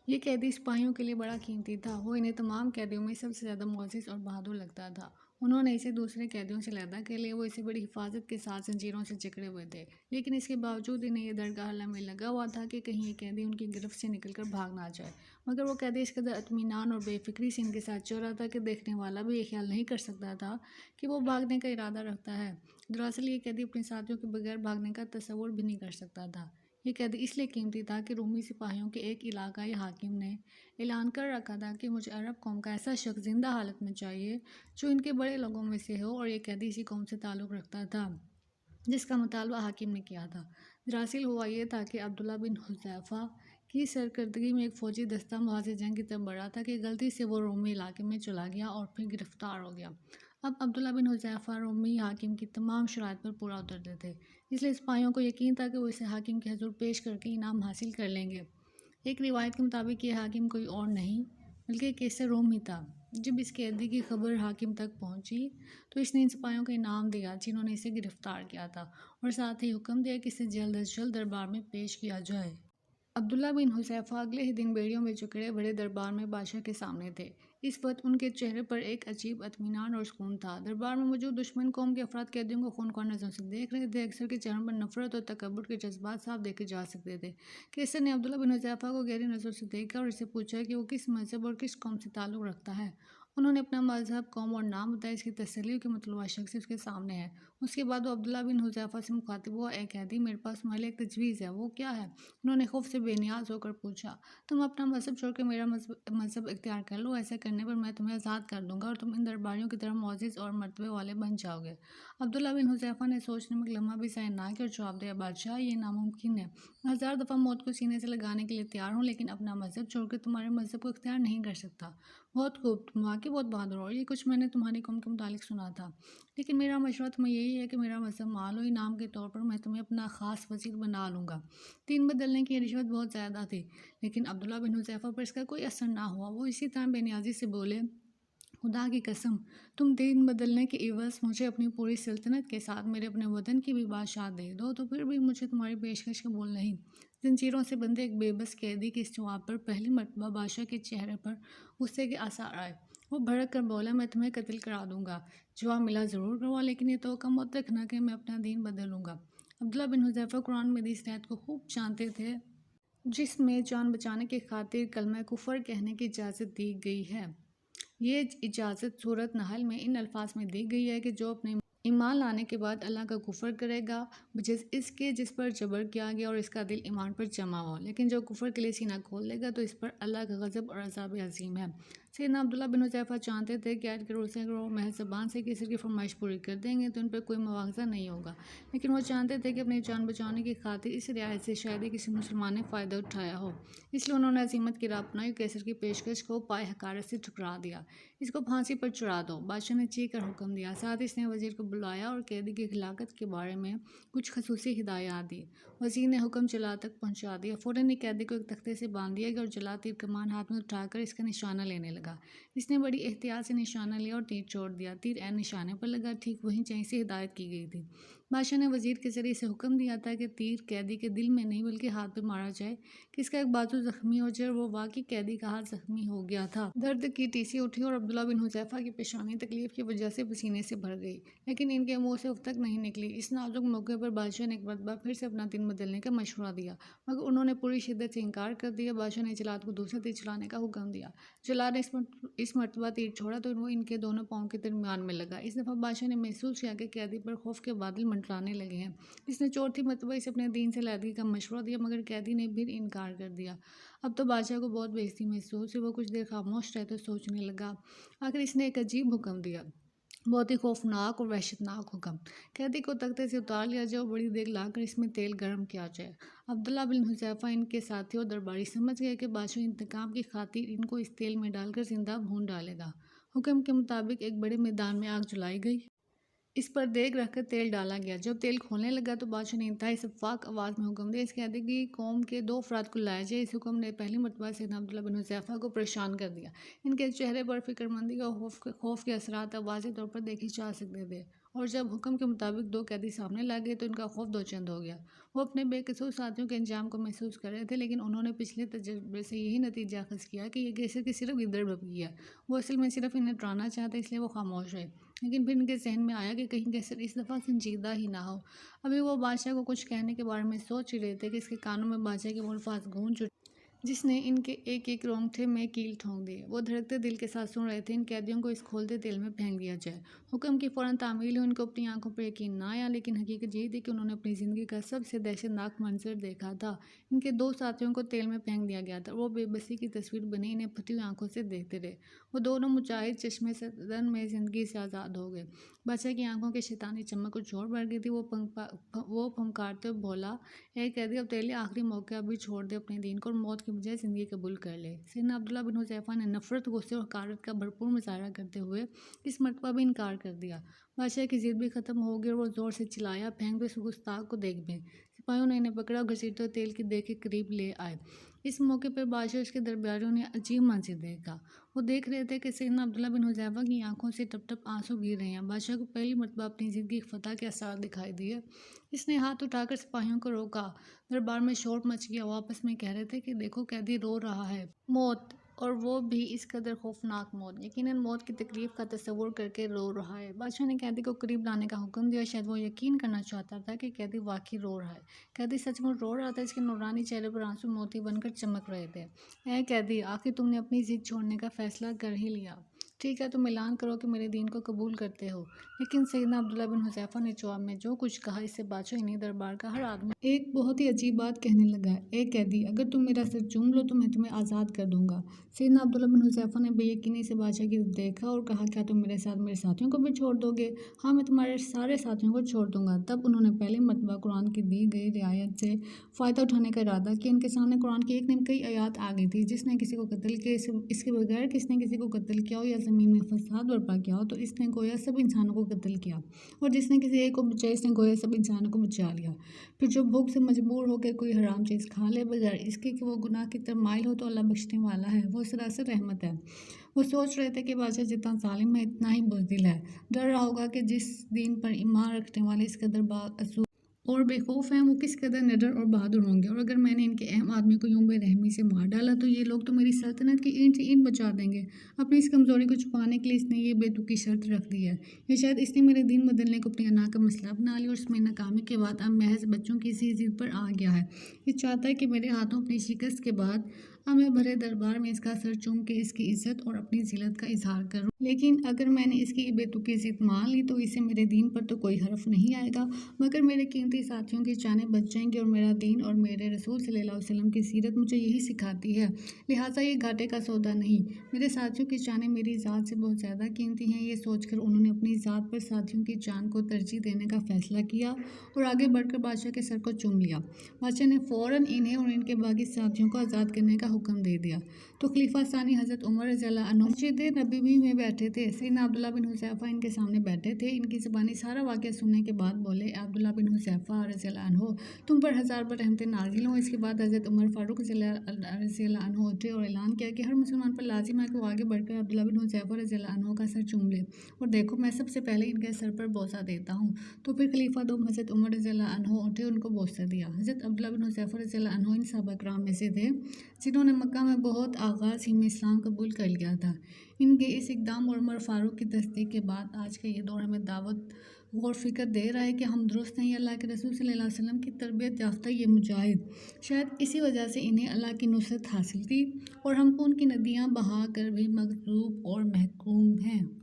یہ قیدی سپاہیوں کے لیے بڑا قیمتی تھا۔ وہ انہیں تمام قیدیوں میں سب سے زیادہ معزز اور بہادر لگتا تھا۔ انہوں نے اسے دوسرے قیدیوں سے علیحدہ کے لیے وہ اسے بڑی حفاظت کے ساتھ زنجیروں سے جکڑے ہوئے تھے، لیکن اس کے باوجود انہیں یہ ڈر گہلا میں لگا ہوا تھا کہ کہیں یہ قیدی ان کی گرفت سے نکل کر بھاگ نہ جائے۔ مگر وہ قیدی اس قدر اطمینان اور بے فکری سے ان کے ساتھ چل رہا تھا کہ دیکھنے والا بھی یہ خیال نہیں کر سکتا تھا کہ وہ بھاگنے کا ارادہ رکھتا ہے۔ دراصل یہ قیدی اپنے ساتھیوں کے بغیر بھاگنے کا تصور بھی نہیں کر سکتا تھا۔ یہ قیدی اس لیے قیمتی تھا کہ رومی سپاہیوں کے ایک علاقائی حاکم نے اعلان کر رکھا تھا کہ مجھے عرب قوم کا ایسا شخص زندہ حالت میں چاہیے جو ان کے بڑے لوگوں میں سے ہو، اور یہ قیدی اسی قوم سے تعلق رکھتا تھا جس کا مطالبہ حاکم نے کیا تھا۔ دراصل ہوا یہ تھا کہ عبداللہ بن حذیفہ کی سرکردگی میں ایک فوجی دستہ محاذ جنگ کی طرف بڑھا تھا کہ غلطی سے وہ رومی علاقے میں چلا گیا اور پھر گرفتار ہو گیا۔ اب عبداللہ بن حذیفہ رومی حاکم کی تمام شرائط پر پورا اترتے تھے، اس لیے سپاہیوں کو یقین تھا کہ وہ اسے حاکم کے حضور پیش کر کے انعام حاصل کر لیں گے۔ ایک روایت کے مطابق یہ حاکم کوئی اور نہیں بلکہ قیصر روم ہی تھا۔ جب اس قیدی کی خبر حاکم تک پہنچی تو اس نے ان سپاہیوں کو انعام دیا جنہوں نے اسے گرفتار کیا تھا، اور ساتھ ہی حکم دیا کہ اسے جلد از جلد دربار میں پیش کیا جائے۔ عبداللہ بن حذیفہ اگلے ہی دن بیڑیوں میں جکڑے بڑے دربار میں بادشاہ کے سامنے تھے۔ اس وقت ان کے چہرے پر ایک عجیب اطمینان اور سکون تھا۔ دربار میں موجود دشمن قوم کے افراد قیدیوں کو خونخوار نظروں سے دیکھ رہے تھے۔ اکثر کے چہروں پر نفرت اور تکبر کے جذبات صاف دیکھے جا سکتے تھے۔ قیصر نے عبداللہ بن حذیفہ کو گہری نظروں سے دیکھا اور اسے پوچھا کہ وہ کس مذہب اور کس قوم سے تعلق رکھتا ہے۔ انہوں نے اپنا مذہب، قوم اور نام بتایا۔ اس کی تسلی کہ مطلوبہ شخص اس کے سامنے ہے۔ اس کے بعد وہ عبداللہ بن حذیفہ سے مخاطب ہوا، اے قیدی، میرے پاس تمہارے لیے ایک تجویز ہے۔ وہ کیا ہے؟ انہوں نے خوف سے بے نیاز ہو کر پوچھا۔ تم اپنا مذہب چھوڑ کے میرا مذہب اختیار کر لو۔ ایسا کرنے پر میں تمہیں آزاد کر دوں گا اور تم ان درباریوں کی طرح معزز اور مرتبے والے بن جاؤ گے۔ عبداللہ بن حذیفہ نے سوچنے میں ایک لمحہ بھی ضائع نہ کیا اور جواب دیا، بادشاہ، یہ ناممکن ہے۔ میں 1000 دفعہ موت کو سینے سے لگانے کے لیے تیار ہوں، لیکن اپنا مذہب چھوڑ کے تمہارے مذہب کو اختیار نہیں کر سکتا۔ بہت خوب، تم واقعی بہت بہادر ہو، اور یہ کچھ میں نے تمہاری قوم کے متعلق سنا تھا، لیکن میرا مشورہ تمہیں یہی ہے کہ میرا مذہب مان لو۔ انعام کے طور پر میں تمہیں اپنا خاص وزیر بنا لوں گا۔ دین بدلنے کی یہ رشوت بہت زیادہ تھی، لیکن عبداللہ بن حذیفہ پر اس کا کوئی اثر نہ ہوا۔ وہ اسی طرح بے نیازی سے بولے، خدا کی قسم، تم دین بدلنے کے عوض مجھے اپنی پوری سلطنت کے ساتھ میرے اپنے وطن کی بھی بادشاہ دے دو تو پھر بھی مجھے تمہاری پیشکش قبول نہیں۔ زنجیروں سے بندھے ایک بے بس قیدی کے اس جواب پر پہلی مرتبہ بادشاہ کے چہرے پر غصے کے آثار آئے۔ وہ بھڑک کر بولا، میں تمہیں قتل کرا دوں گا۔ جواب ملا، ضرور کرواؤ، لیکن یہ توقع مت رکھنا کہ میں اپنا دین بدل لوں گا۔ عبداللہ بن حذیفہ قرآن میں دی اس آیت کو خوب جانتے تھے جس میں جان بچانے کی خاطر کلمہ کفر کہنے کی اجازت دی گئی ہے۔ یہ اجازت سورۃ نحل میں ان الفاظ میں دی گئی ہے کہ جو اپنے ایمان لانے کے بعد اللہ کا کفر کرے گا بجز اس کے جس پر جبر کیا گیا اور اس کا دل ایمان پر جمع ہو، لیکن جو کفر کے لیے سینہ کھول دے گا تو اس پر اللہ کا غضب اور عذاب عظیم ہے۔ سیدنا عبداللہ بن حذیفہ جانتے تھے کہ آیت کے رول سے اگر وہ محض زبان سے قیصر کی فرمائش پوری کر دیں گے تو ان پر کوئی مواخذہ نہیں ہوگا، لیکن وہ جانتے تھے کہ اپنی جان بچانے کی خاطر اس رعایت سے شاید ہی کسی مسلمان نے فائدہ اٹھایا ہو، اس لیے انہوں نے عزیمت کی راہ اپنائی اور قیصر کی پیشکش کو پائے حقارت سے ٹھکرا دیا۔ اس کو پھانسی پر چڑھا دو، بادشاہ نے چیخ کر حکم دیا۔ ساتھ اس نے وزیر کو بلایا اور قیدی کی ہلاکت کے بارے میں کچھ خصوصی ہدایات دی۔ وزیر نے حکم جلاد تک پہنچا دیا۔ فوراً ہی قیدی کو ایک تختے سے باندھ دیا گیا اور جلاد تیر کمان ہاتھ میں اٹھا کر اس کا نشانہ لینے لگا۔ اس نے بڑی احتیاط سے نشانہ لیا اور تیر چھوڑ دیا۔ تیر عین نشانے پر لگا، ٹھیک وہیں جہیں سے ہدایت کی گئی تھی۔ بادشاہ نے وزیر کے ذریعے سے حکم دیا تھا کہ تیر قیدی کے دل میں نہیں بلکہ ہاتھ پہ مارا جائے کہ اس کا ایک بازو زخمی ہو جائے، اور وہ واقعی قیدی کا ہاتھ زخمی ہو گیا تھا۔ درد کی ٹیسی اٹھی اور عبداللہ بن حذیفہ کی پیشانی تکلیف کی وجہ سے پسینے سے بھر گئی، لیکن ان کے منہ سے اف تک نہیں نکلی۔ اس نازک موقع پر بادشاہ نے ایک مرتبہ پھر سے اپنا دین بدلنے کا مشورہ دیا، مگر انہوں نے پوری شدت سے انکار کر دیا۔ بادشاہ نے جلاد کو دوسرا تیر چلانے کا حکم دیا۔ جلاد نے اس مرتبہ تیر چھوڑا تو وہ ان کے دونوں پاؤں کے درمیان میں لگا۔ اس دفعہ بادشاہ نے محسوس کیا کہ قیدی پر خوف کے بادل منڈلانے لگے ہیں۔ اس نے چوتھی مرتبہ اسے اپنے دین سے علیحدگی کا مشورہ دیا، مگر قیدی نے پھر انکار کر دیا۔ اب تو بادشاہ کو بہت بے عزتی محسوس ہوئی۔ وہ کچھ دیر خاموش رہے تو سوچنے لگا۔ آخر اس نے ایک عجیب حکم دیا، بہت ہی خوفناک اور وحشتناک حکم۔ قیدی کو تختے سے اتار لیا جائے اور بڑی دیگ لا کر اس میں تیل گرم کیا جائے۔ عبداللہ بن حذیفہ، ان کے ساتھی اور درباری سمجھ گئے کہ بادشاہ انتقام کی خاطر ان کو اس تیل میں ڈال کر زندہ بھون ڈالے گا۔ حکم کے مطابق ایک بڑے میدان میں آگ جلائی گئی۔ اس پر دیگ رکھ کر تیل ڈالا گیا۔ جب تیل کھولنے لگا تو بادشاہ نے انتہائی شفاف آواز میں حکم دیا، اس قیدی کی قوم کے 2 افراد کو لایا جائے۔ اس حکم نے پہلی مرتبہ سیدنا عبداللہ بن حذیفہ کو پریشان کر دیا۔ ان کے چہرے پر فکر مندی اور خوف کے اثرات واضح طور پر دیکھے جا سکتے تھے۔ اور جب حکم کے مطابق 2 قیدی سامنے لا گئے تو ان کا خوف دو چند ہو گیا۔ وہ اپنے بے قصور ساتھیوں کے انجام کو محسوس کر رہے تھے، لیکن انہوں نے پچھلے تجربے سے یہی نتیجہ اخذ کیا کہ یہ گیسر کی صرف گدڑ بھبکی ہے۔ وہ اصل میں صرف انہیں ڈرانا چاہتے، اس لیے وہ خاموش رہے۔ لیکن پھر ان کے ذہن میں آیا کہ کہیں گیسر اس دفعہ سنجیدہ ہی نہ ہو۔ ابھی وہ بادشاہ کو کچھ کہنے کے بارے میں سوچ ہی رہے تھے کہ اس کے کانوں میں بادشاہ کے وہ الفاظ گونج اٹھے جس نے ان کے ایک ایک رونگٹے میں کیل ٹھونک دیے۔ وہ دھڑکتے دل کے ساتھ سن رہے تھے، ان قیدیوں کو اس کھولتے تیل میں پھینک دیا جائے۔ حکم کی فوراً تعمیل ہوئی۔ ان کو اپنی آنکھوں پر یقین نہ آیا، لیکن حقیقت یہی تھی کہ انہوں نے اپنی زندگی کا سب سے دہشتناک منظر دیکھا تھا۔ ان کے 2 ساتھیوں کو تیل میں پھینک دیا گیا تھا اور وہ بے بسی کی تصویر بنے انہیں پھٹی ہوئی آنکھوں سے دیکھتے رہے۔ وہ دونوں مجاہد چشمے صدن میں زندگی سے آزاد ہو گئے۔ بادشاہ کی آنکھوں کی شیطانی چمک کچھ اور بڑھ گئی تھی۔ وہ پھنکارتے ہوئے بولا، اے قیدی، اب تیرے لیے آخری موقع، ابھی چھوڑ دے اپنے دین کو اور موت کی بجائے زندگی قبول کر لے۔ سیدنا عبداللہ بن حذیفہ نے نفرت، غصے اور حقارت کا بھرپور مظاہرہ کرتے ہوئے اس مرتبہ بھی انکار کر دیا۔ بادشاہ کی ضد بھی ختم ہو گئی اور وہ زور سے چلایا، پھینک دو اس گستاخ کو دیکھ بھیں۔ سپاہیوں نے انہیں پکڑا اور گھسیٹتے ہوئے تیل کی دیگ کے قریب لے آئے۔ اس موقع پر بادشاہ اور اس کے درباریوں نے عجیب منظر دیکھا۔ وہ دیکھ رہے تھے کہ سیدنا عبداللہ بن حذیفہ کی آنکھوں سے ٹپ ٹپ آنسو گر رہے ہیں۔ بادشاہ کو پہلی مرتبہ اپنی زندگی کی فتح کے آثار دکھائی دیے۔ اس نے ہاتھ اٹھا کر سپاہیوں کو روکا۔ دربار میں شور مچ گیا۔ وہ آپس میں کہہ رہے تھے کہ دیکھو، قیدی رو رہا ہے۔ موت، اور وہ بھی اس قدر خوفناک موت، یقیناً موت کی تکلیف کا تصور کر کے رو رہا ہے۔ بادشاہ نے قیدی کو قریب لانے کا حکم دیا۔ شاید وہ یقین کرنا چاہتا تھا کہ قیدی واقعی رو رہا ہے۔ قیدی سچ مچ رو رہا تھا۔ اس کے نورانی چہرے پر آنسو موتی بن کر چمک رہے تھے۔ اے قیدی، آخر تم نے اپنی ضد چھوڑنے کا فیصلہ کر ہی لیا۔ ٹھیک ہے، تم اعلان کرو کہ میرے دین کو قبول کرتے ہو۔ لیکن سیدنا عبداللہ بن حذیفہ نے جواب میں جو کچھ کہا، اس سے بادشاہ ہی نہیں، دربار کا ہر آدمی ایک بہت ہی عجیب بات کہنے لگا۔ اے قیدی، اگر تم میرا سر چوم لو تو میں تمہیں آزاد کر دوں گا۔ سیدنا عبداللہ بن حذیفہ نے بے یقینی سے بادشاہ کی طرف دیکھا اور کہا، کیا تم میرے ساتھ میرے ساتھیوں کو بھی چھوڑ دو گے؟ ہاں، میں تمہارے سارے ساتھیوں کو چھوڑ دوں گا۔ تب انہوں نے پہلی مرتبہ قرآن کی دی گئی رعایت سے فائدہ اٹھانے کا ارادہ کیا۔ ان کے سامنے قرآن کی ایک نہیں کئی آیات آ گئی تھی۔ جس نے کسی کو قتل کیا، اس کے بغیر کس نے کسی کو قتل کیا ہو یا زمین میں فساد برپا کیا ہو تو اس نے گویا سب انسانوں کو قتل کیا، اور جس نے کسی ایک کو بچایا اس نے گویا سب انسانوں کو بچا لیا۔ پھر جو بھوک سے مجبور ہو کے کوئی حرام چیز کھا لے بغیر اس کے کہ وہ گناہ کی طرف مائل ہو تو اللہ بخشنے والا ہے، وہ سراسر رحمت ہے۔ وہ سوچ رہے تھے کہ بادشاہ جتنا ظالم ہے اتنا ہی بزدل ہے۔ ڈر رہا ہوگا کہ جس دین پر ایمان رکھنے والے اس قدر بااثر اور بے خوف ہیں، وہ کس قدر نڈر اور بہادر ہوں گے، اور اگر میں نے ان کے اہم آدمی کو یوں بے رحمی سے مار ڈالا تو یہ لوگ تو میری سلطنت کی اینٹ سے اینٹ بچا دیں گے۔ اپنی اس کمزوری کو چھپانے کے لیے اس نے یہ بے تکی شرط رکھ دی ہے، یا شاید اس نے میرے دین بدلنے کو اپنی انا کا مسئلہ بنا لیا اور اس میں ناکامی کے بعد اب محض بچوں کی سی ضد پر آ گیا ہے۔ یہ چاہتا ہے کہ میرے ہاتھوں اپنی شکست کے بعد اب میں بھرے دربار میں اس کا سر چوم کے اس کی عزت اور اپنی ذلت کا اظہار کروں۔ لیکن اگر میں نے اس کی بے تکی ضد مان لی تو اسے میرے دین پر تو کوئی حرف نہیں آئے گا، مگر میرے قیمتی ساتھیوں کی جانیں بچ جائیں گی، اور میرا دین اور میرے رسول صلی اللہ علیہ وسلم کی سیرت مجھے یہی سکھاتی ہے، لہٰذا یہ گھاٹے کا سودا نہیں۔ میرے ساتھیوں کی جانیں میری ذات سے بہت زیادہ قیمتی ہیں۔ یہ سوچ کر انہوں نے اپنی ذات پر ساتھیوں کی جان کو ترجیح دینے کا فیصلہ کیا اور آگے بڑھ کر بادشاہ کے سر کو چوم لیا۔ بادشاہ نے فوراً انہیں اور ان کے باقی ساتھیوں کو آزاد کرنے کا حکم دے دیا۔ تو خلیفہ ثانی حضرت عمر رضی اللہ عنہ مسجد نبوی میں بیٹھے تھے۔ سیدنا عبداللہ بن حذیفہ ان کے سامنے بیٹھے تھے۔ ان کی زبانی سارا واقعہ سننے کے بعد بولے، اے عبداللہ بن حذیفہ رضی اللہ عنہ، تم پر 1000 بار رحمتیں نازل ہوں۔ اس کے بعد حضرت عمر فاروق رضی اللہ عنہ اٹھے اور اعلان کیا کہ ہر مسلمان پر لازم ہے کہ وہ آگے بڑھ کر عبداللہ بن حذیفہ رضی اللہ عنہ کا سر چوم لے، اور دیکھو، میں سب سے پہلے ان کے سر پر بوسہ دیتا ہوں۔ تو پھر خلیفہ دوم حضرت عمر رضی اللہ عنہ اٹھے، ان کو بوسہ دیا۔ حضرت عبداللہ بن حذیفہ رضی اللہ عنہ ان صحابہ کرام میں سے تھے جنہوں نے مکہ میں بہت آغاز ہی میں اسلام قبول کر لیا تھا۔ ان کے اس اقدام اور عمر فاروق کی تصدیق کے بعد آج کا یہ دور ہمیں دعوت غور فکر دے رہا ہے کہ ہم درست ہیں۔ یہ اللہ کے رسول صلی اللہ علیہ وسلم کی تربیت یافتہ یہ مجاہد، شاید اسی وجہ سے انہیں اللہ کی نصرت حاصل تھی، اور ہم ان کی ندیاں بہا کر بھی مغلوب اور محکوم ہیں۔